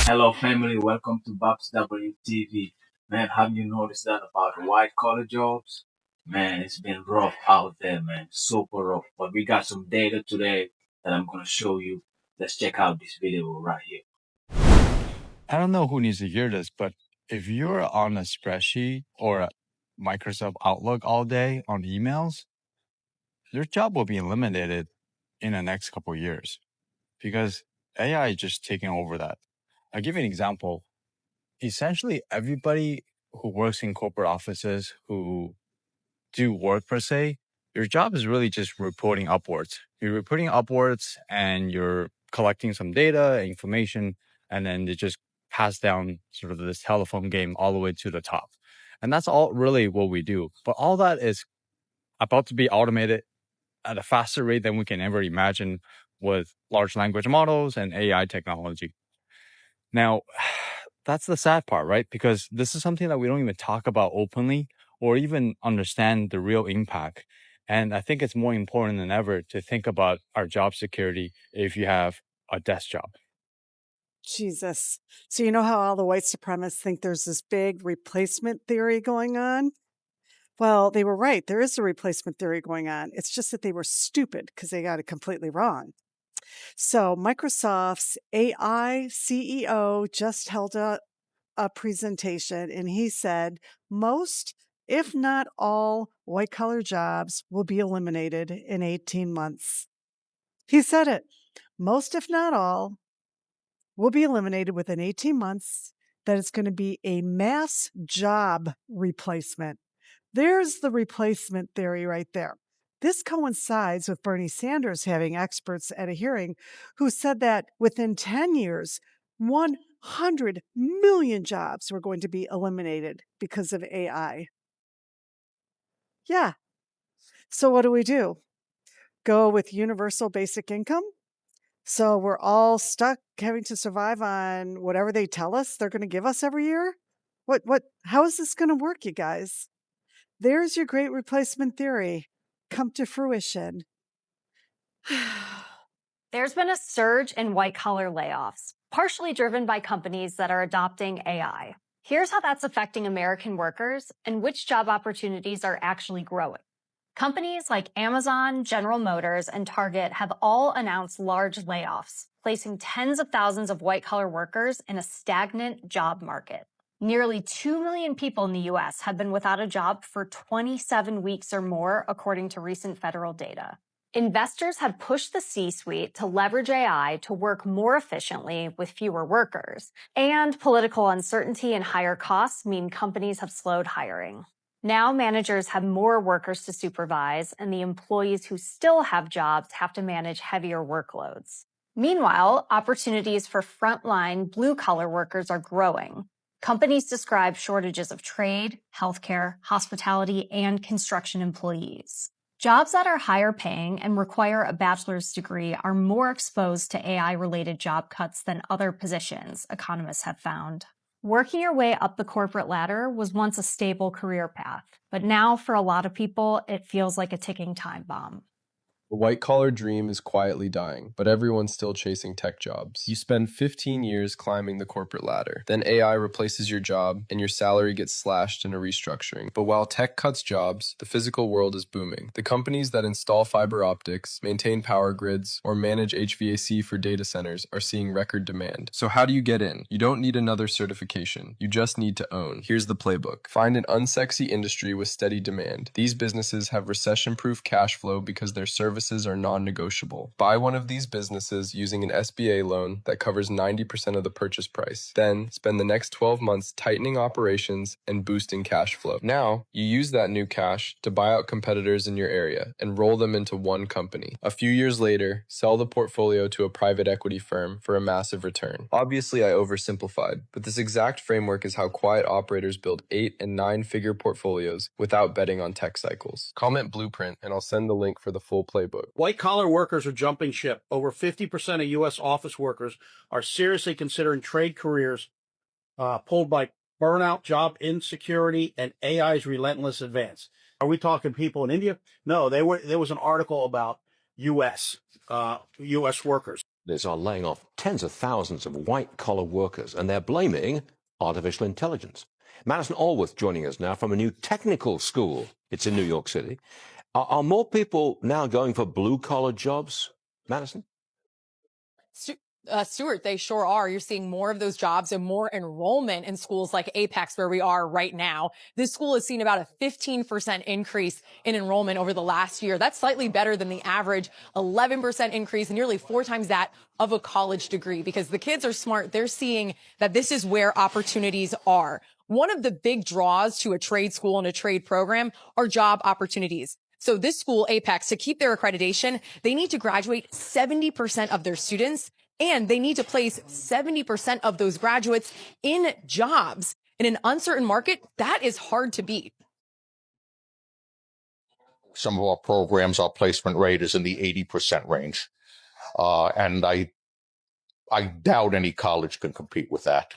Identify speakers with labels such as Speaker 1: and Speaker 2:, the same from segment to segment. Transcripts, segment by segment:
Speaker 1: Hello, family. Welcome to BabsWTV. Man, have you noticed that about white collar jobs? Man, it's been rough out there, man. Super rough. But we got some data today that I'm going to show you. Let's check out this video right here.
Speaker 2: I don't know who needs to hear this, but if you're on a spreadsheet or a Microsoft Outlook all day on emails, your job will be eliminated in the next couple of years because AI is just taking over that. I'll give you an example. Essentially, everybody who works in corporate offices who do work per se, your job is really just reporting upwards. You're reporting upwards and you're collecting some data, information, and then they just pass down sort of this telephone game all the way to the top. And that's all really what we do. But all that is about to be automated at a faster rate than we can ever imagine with large language models and AI technology. Now, that's the sad part, right? Because this is something that we don't even talk about openly or even understand the real impact. And I think it's more important than ever to think about our job security if you have a desk job.
Speaker 3: Jesus. So you know how all the white supremacists think there's this big replacement theory going on? Well, they were right. There is a replacement theory going on. It's just that they were stupid because they got it completely wrong. So Microsoft's AI CEO just held a presentation and he said most, if not all, white collar jobs will be eliminated in 18 months. He said it. Most, if not all, will be eliminated within 18 months, that it's going to be a mass job replacement. There's the replacement theory right there. This coincides with Bernie Sanders having experts at a hearing who said that within 10 years, 100 million jobs were going to be eliminated because of AI. Yeah. So what do? Go with universal basic income? So we're all stuck having to survive on whatever they tell us they're going to give us every year? How is this going to work, you guys? There's your great replacement theory come to fruition.
Speaker 4: There's been a surge in white-collar layoffs, partially driven by companies that are adopting AI. Here's how that's affecting American workers and which job opportunities are actually growing. Companies like Amazon, General Motors, and Target have all announced large layoffs, placing tens of thousands of white-collar workers in a stagnant job market. Nearly 2 million people in the U.S. have been without a job for 27 weeks or more, according to recent federal data. Investors have pushed the C-suite to leverage AI to work more efficiently with fewer workers, and political uncertainty and higher costs mean companies have slowed hiring. Now managers have more workers to supervise, and the employees who still have jobs have to manage heavier workloads. Meanwhile, opportunities for frontline blue-collar workers are growing. Companies describe shortages of trade, healthcare, hospitality, and construction employees. Jobs that are higher paying and require a bachelor's degree are more exposed to AI-related job cuts than other positions, economists have found. Working your way up the corporate ladder was once a stable career path, but now for a lot of people, it feels like a ticking time bomb.
Speaker 5: The white-collar dream is quietly dying, but everyone's still chasing tech jobs. You spend 15 years climbing the corporate ladder. Then AI replaces your job, and your salary gets slashed in a restructuring. But while tech cuts jobs, the physical world is booming. The companies that install fiber optics, maintain power grids, or manage HVAC for data centers are seeing record demand. So how do you get in? You don't need another certification. You just need to own. Here's the playbook. Find an unsexy industry with steady demand. These businesses have recession-proof cash flow because their services are non-negotiable. Buy one of these businesses using an SBA loan that covers 90% of the purchase price. Then spend the next 12 months tightening operations and boosting cash flow. Now, you use that new cash to buy out competitors in your area and roll them into one company. A few years later, sell the portfolio to a private equity firm for a massive return. Obviously, I oversimplified, but this exact framework is how quiet operators build 8- and 9-figure portfolios without betting on tech cycles. Comment Blueprint and I'll send the link for the full playbook.
Speaker 6: White-collar workers are jumping ship. Over 50% of U.S. office workers are seriously considering trade careers pulled by burnout, job insecurity, and AI's relentless advance. Are we talking people in India? No, there was an article about U.S. workers.
Speaker 7: are laying off tens of thousands of white-collar workers, and they're blaming artificial intelligence. Madison Allworth joining us now from a new technical school. It's in New York City. Are more people now going for blue-collar jobs, Madison?
Speaker 8: Stuart, they sure are. You're seeing more of those jobs and more enrollment in schools like Apex, where we are right now. This school has seen about a 15% increase in enrollment over the last year. That's slightly better than the average 11% increase, and nearly 4 times that of a college degree, because the kids are smart. They're seeing that this is where opportunities are. One of the big draws to a trade school and a trade program are job opportunities. So this school, Apex, to keep their accreditation, they need to graduate 70% of their students, and they need to place 70% of those graduates in jobs. In an uncertain market, that is hard to beat.
Speaker 9: Some of our programs, our placement rate is in the 80% range. And I doubt any college can compete with that.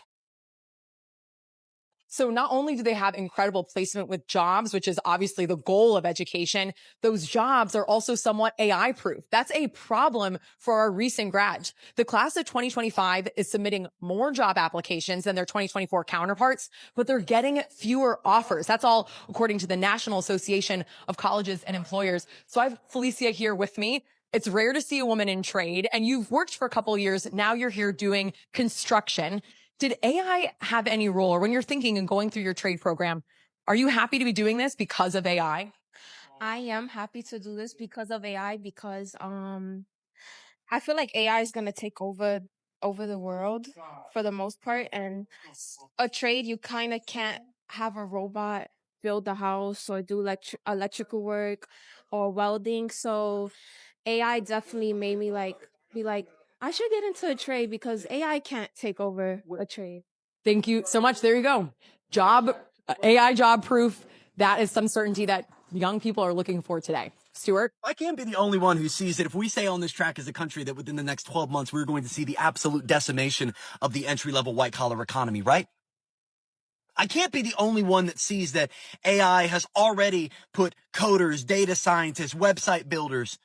Speaker 8: So not only do they have incredible placement with jobs, which is obviously the goal of education, those jobs are also somewhat AI proof. That's a problem for our recent grads. The class of 2025 is submitting more job applications than their 2024 counterparts, but they're getting fewer offers. That's all according to the National Association of Colleges and Employers. So I have Felicia here with me. It's rare to see a woman in trade, and you've worked for a couple of years. Now you're here doing construction. Did AI have any role, or when you're thinking and going through your trade program, are you happy to be doing this because of AI?
Speaker 10: I am happy to do this because of AI, because I feel like AI is gonna take over the world for the most part, and a trade you kind of can't have a robot build the house or do electrical work or welding. So AI definitely made me be like, I should get into a trade because AI can't take over a trade.
Speaker 8: Thank you so much. There you go. AI job proof. That is some certainty that young people are looking for today. Stuart?
Speaker 11: I can't be the only one who sees that if we stay on this track as a country, that within the next 12 months, we're going to see the absolute decimation of the entry-level white-collar economy, right? I can't be the only one that sees that AI has already put coders, data scientists, website builders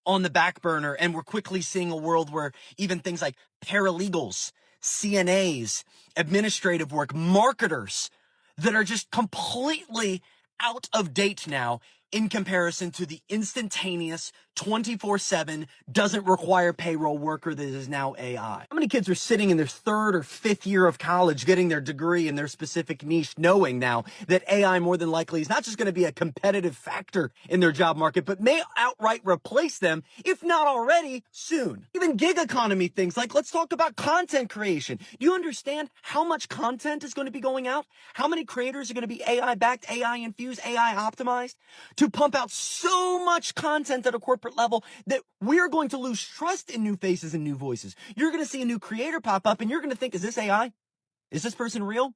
Speaker 11: on the back burner, and we're quickly seeing a world where even things like paralegals, CNAs, administrative work, marketers that are just completely out of date now in comparison to the instantaneous 24/7 doesn't require payroll worker that is now AI. How many kids are sitting in their 3rd or 5th year of college getting their degree in their specific niche, knowing now that AI more than likely is not just going to be a competitive factor in their job market, but may outright replace them, if not already, soon. Even gig economy things like, let's talk about content creation. Do you understand how much content is going to be going out? How many creators are going to be AI backed, AI infused, AI optimized to pump out so much content at a corporate level that we're going to lose trust in new faces and new voices? You're going to see a new creator pop up and you're going to think, is this AI? Is this person real?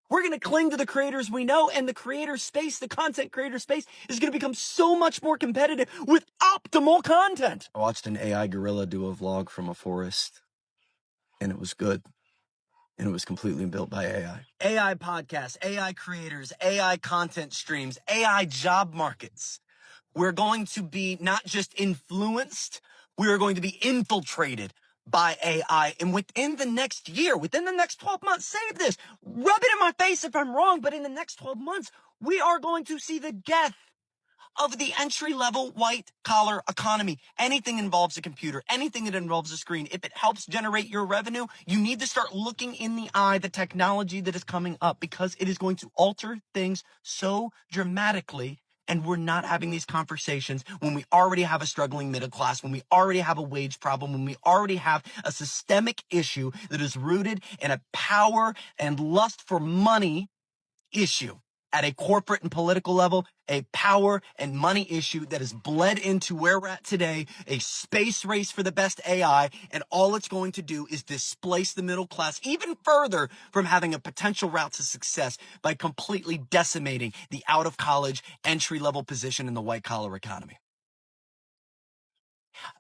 Speaker 11: We're going to cling to the creators we know, and the creator space, the content creator space, is going to become so much more competitive with optimal content. I watched an AI gorilla do a vlog from a forest, and it was good. And it was completely built by AI. AI podcasts, AI creators, AI content streams, AI job markets. We're going to be not just influenced, we are going to be infiltrated by AI. And within the next year, within the next 12 months, save this, rub it in my face if I'm wrong, but in the next 12 months, we are going to see the death of the entry-level white-collar economy. Anything involves a computer, anything that involves a screen, if it helps generate your revenue, you need to start looking in the eye the technology that is coming up, because it is going to alter things so dramatically. And we're not having these conversations when we already have a struggling middle class, when we already have a wage problem, when we already have a systemic issue that is rooted in a power and lust for money issue at a corporate and political level, a power and money issue that has bled into where we're at today, a space race for the best AI, and all it's going to do is displace the middle class even further from having a potential route to success by completely decimating the out-of-college entry-level position in the white-collar economy.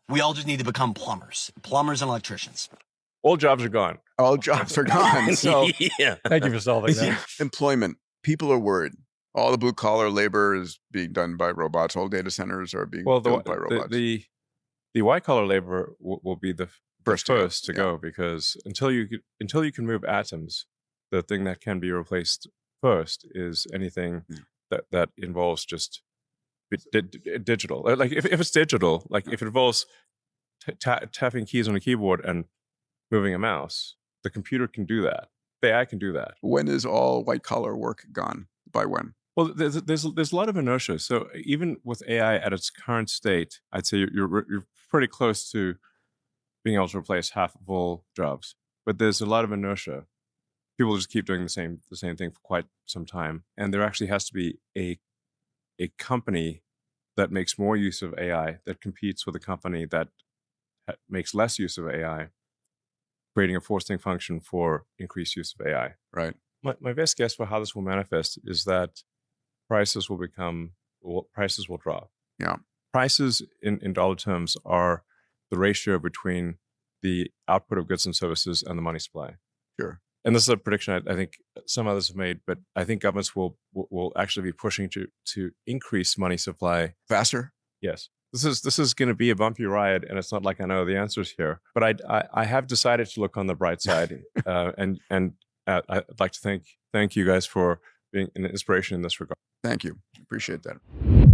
Speaker 11: We all just need to become plumbers and electricians.
Speaker 12: All jobs are gone.
Speaker 13: All jobs are gone. So
Speaker 12: yeah. Thank you for solving that.
Speaker 13: Employment. People are worried. All the blue collar labor is being done by robots. All data centers are being built by robots.
Speaker 12: The the white collar labor will be the first to
Speaker 13: Yeah.
Speaker 12: go, because until you can move atoms, the thing that can be replaced first is anything that involves just digital. Like if it's digital, like if it involves tapping keys on a keyboard and moving a mouse, the computer can do that. The AI can do that.
Speaker 13: When is all white collar work gone? By when?
Speaker 12: Well, there's a lot of inertia. So even with AI at its current state, I'd say you're pretty close to being able to replace half of all jobs. But there's a lot of inertia. People just keep doing the same thing for quite some time, and there actually has to be a company that makes more use of AI that competes with a company that makes less use of AI, creating a forcing function for increased use of AI.
Speaker 13: Right.
Speaker 12: My best guess for how this will manifest is that prices will drop.
Speaker 13: Yeah.
Speaker 12: Prices in dollar terms are the ratio between the output of goods and services and the money supply.
Speaker 13: Sure.
Speaker 12: And this is a prediction I think some others have made, but I think governments will actually be pushing to increase money supply
Speaker 13: faster.
Speaker 12: Yes. This is going to be a bumpy ride, and it's not like I know the answers here. But I have decided to look on the bright side, and I'd like to thank you guys for being an inspiration in this regard.
Speaker 13: Thank you. Appreciate that.